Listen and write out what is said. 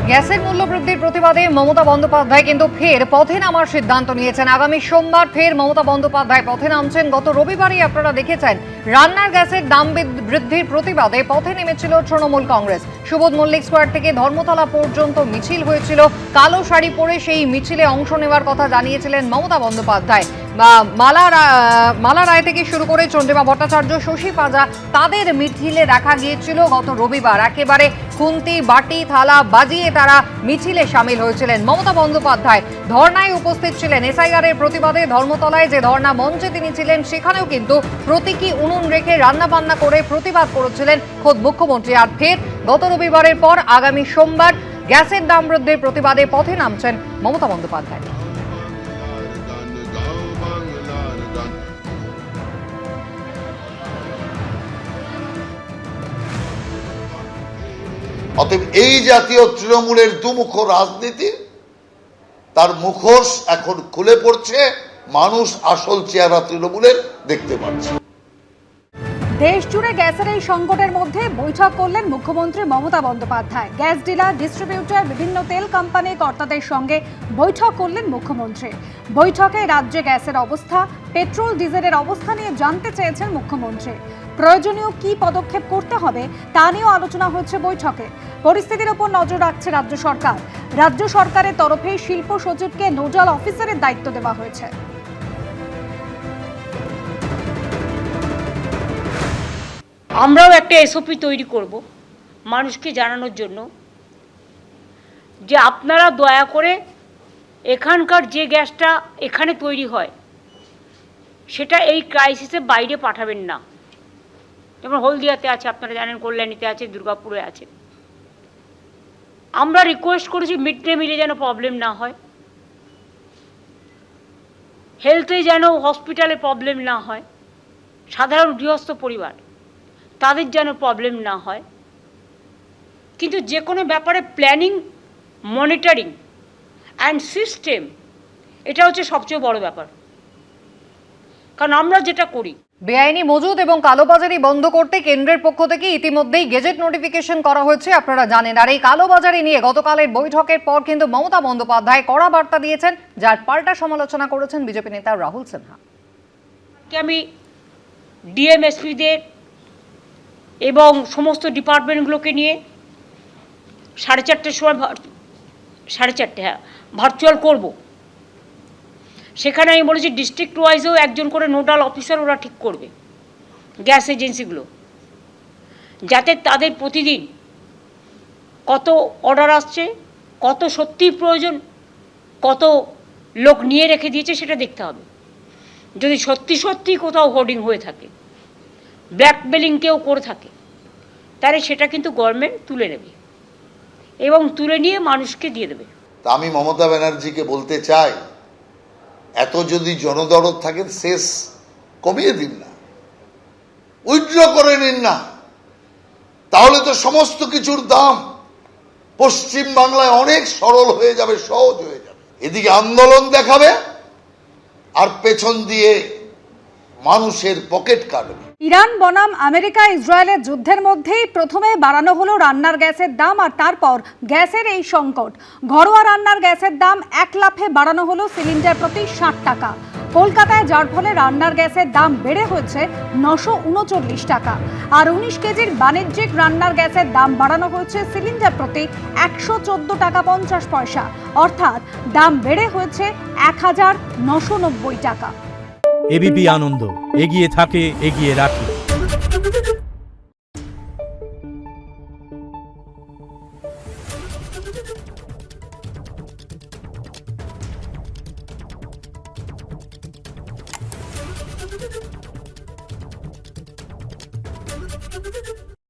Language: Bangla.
গ্যাসের মূল্য বৃদ্ধির প্রতিবাদে মমতা বন্দ্যোপাধ্যায় কিন্তু ফের পথে নামার সিদ্ধান্ত নিয়েছেন। আগামী সোমবার ফের মমতা বন্দ্যোপাধ্যায় পথে নামছেন। গত রবিবারই আপনারা দেখেছেন রান্নার গ্যাসের দাম বৃদ্ধির প্রতিবাদে পথে নেমেছিল তৃণমূল কংগ্রেস। সুবোধ মল্লিক স্কোয়ার থেকে ধর্মতলা পর্যন্ত মিছিল হয়েছিল। কালো শাড়ি পরে সেই মিছিলে অংশ নেওয়ার কথা জানিয়েছিলেন মমতা বন্দ্যোপাধ্যায়। মালা রায় থেকে শুরু করে চন্দ্রিমা ভট্টাচার্য, শশী পাজা, তাদের মিছিলে দেখা গিয়েছিল গত রবিবার। একেবারে খুন্তি বাটি থালা বাজিয়ে তারা মিছিলে সামিল হয়েছিলেন। মমতা বন্দ্যোপাধ্যায় ধর্নায় উপস্থিত ছিলেন। এসআইআর এর প্রতিবাদে ধর্মতলায় যে ধর্না মঞ্চে তিনি ছিলেন সেখানেও কিন্তু প্রতীকী উনুন রেখে রান্না বান্না করে প্রতিবাদ করেছিলেন খোদ মুখ্যমন্ত্রী। আর ফের গত রবিবারের পর আগামী সোমবার গ্যাসের দাম বৃদ্ধির প্রতিবাদে পথে নামছেন মমতা বন্দ্যোপাধ্যায়। অতএব এই জাতীয় তৃণমূলের দুমুখ রাজনীতি, তার মুখোশ এখন খুলে পড়ছে। মানুষ আসল চেহারা তৃণমূলের দেখতে পাচ্ছে। দেশ জুড়ে গ্যাসের এই সংকটের মধ্যে বৈঠক করলেন মুখ্যমন্ত্রী Mamata Bandyopadhyay. Gas dealer, distributor, বিভিন্ন তেল কোম্পানি কর্তাদের সঙ্গে বৈঠক করলেন মুখ্যমন্ত্রী। বৈঠকে রাজ্যে গ্যাসের অবস্থা, পেট্রোল ডিজেলের অবস্থা নিয়ে জানতে চেয়েছেন মুখ্যমন্ত্রী। প্রয়োজনীয় কি পদক্ষেপ করতে হবে তা নিয়েও আলোচনা হচ্ছে বৈঠকে। পরিস্থিতির ওপর নজর রাখছে রাজ্য সরকার। রাজ্য সরকারের তরফে শিল্প সচিবকে নোডাল অফিসারের দায়িত্ব দেওয়া হয়েছে। আমরাও একটা এসওপি তৈরি করব মানুষকে জানানোর জন্য যে আপনারা দয়া করে এখানকার যে গ্যাসটা এখানে তৈরি হয় সেটা এই ক্রাইসিসের বাইরে পাঠাবেন না। যেমন হলদিয়াতে আছে, আপনারা জানেন, কল্যাণীতে আছে, দুর্গাপুরে আছে। আমরা রিকোয়েস্ট করেছি মিড ডে মিলে যেন প্রবলেম না হয়, হেলথে যেন হসপিটালে প্রবলেম না হয়, সাধারণ গৃহস্থ পরিবার তাদের যেন প্রবলেম না হয়। কিন্তু যে কোনো ব্যাপারে প্ল্যানিং, মনিটরিং অ্যান্ড সিস্টেম, এটা হচ্ছে সবচেয়ে বড় ব্যাপার। কারণ আমরা যেটা করি, বেআইনি মজুদ এবং কালোবাজারি বন্ধ করতে কেন্দ্রের পক্ষ থেকে ইতিমধ্যেই গেজেট নোটিফিকেশন করা হয়েছে, আপনারা জানেন। আর এই কালোবাজারি নিয়ে গতকালের বৈঠকের পর কিন্তু মমতা বন্দ্যোপাধ্যায় কড়া বার্তা দিয়েছেন, যার পাল্টা সমালোচনা করেছেন বিজেপি নেতা রাহুল সিনহা। আমি ডিএমএসপিদের এবং সমস্ত ডিপার্টমেন্টগুলোকে নিয়ে 4:30 সময় 4:30 ভার্চুয়াল করব। সেখানে আমি বলেছি ডিস্ট্রিক্ট ওয়াইজেও একজন করে নোডাল অফিসার ওরা ঠিক করবে গ্যাস এজেন্সিগুলো, যাতে তাদের প্রতিদিন কত অর্ডার আসছে, কত সত্যিই প্রয়োজন, কত লোক নিয়ে রেখে দিয়েছে সেটা দেখতে হবে। যদি সত্যি সত্যি কোথাও হোর্ডিং হয়ে থাকে, ব্ল্যাকমেলিং কেউ করে থাকে, তাহলে সেটা কিন্তু গভর্নমেন্ট তুলে নেবে এবং তুলে নিয়ে মানুষকে দিয়ে দেবে। তা আমি মমতা ব্যানার্জিকে বলতে চাই, এত যদি জনদরদ থাকেন শেষ কমিয়ে দিন না, উইথড্র করে নিন না, তাহলে তো সমস্ত কিছুর দাম পশ্চিম বাংলায় অনেক সরল হয়ে যাবে, সহজ হয়ে যাবে। এদিকে আন্দোলন দেখাবে আর পেছন দিয়ে মানুষের পকেট কাটবে। ইরান বনাম আমেরিকা ইসরায়েলের যুদ্ধের মধ্যেই প্রথমে বাড়ানো হলো রান্নার গ্যাসের দাম, আর তারপর গ্যাসের এই সংকট। ঘরোয়া রান্নার গ্যাসের দাম এক লাফে বাড়ানো হলো সিলিন্ডার প্রতি 60 টাকা কলকাতায়, যার ফলে রান্নার গ্যাসের দাম বেড়ে হয়েছে 939 টাকা। আর 19 কেজির বাণিজ্যিক রান্নার গ্যাসের দাম বাড়ানো হয়েছে সিলিন্ডার প্রতি 114 টাকা 50 পয়সা, অর্থাৎ দাম বেড়ে হয়েছে 1990 টাকা। এবিপি আনন্দ, এগিয়ে থাকে, এগিয়ে রাখে।